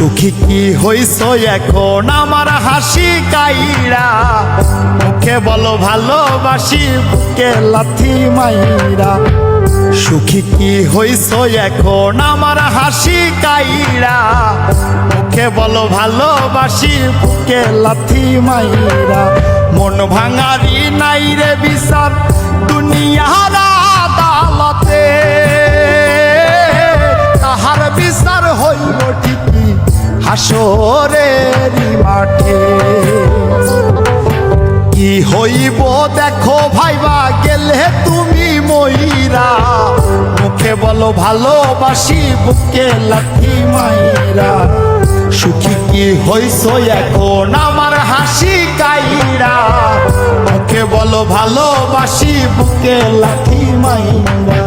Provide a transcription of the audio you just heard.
সুখী কি হইছ এখন আমার হাসি কাইরা, মুখে বলো ভালোবাসি বুকে লাথি মাইরা। সুখী কি হইছ এখন আমার হাসি কাইরা, মুখে বলো ভালোবাসি বুকে লাথি মাইরা। মন ভাঙারি নাই রে বিচার দুনিয়ার আদালতে, তাহার বিচার হইব ঠিকই হাসরের মাঠে। কি হইব দেখো ভাইবা গেলে তুমি মইরা, মুখে বলো ভালোবাসি বুকে লাথি মাইরা। সুখী কি হইছ এখন আমার হাসি কাইরা, মুখে বলো ভালোবাসি বুকে লাথি মাইরা।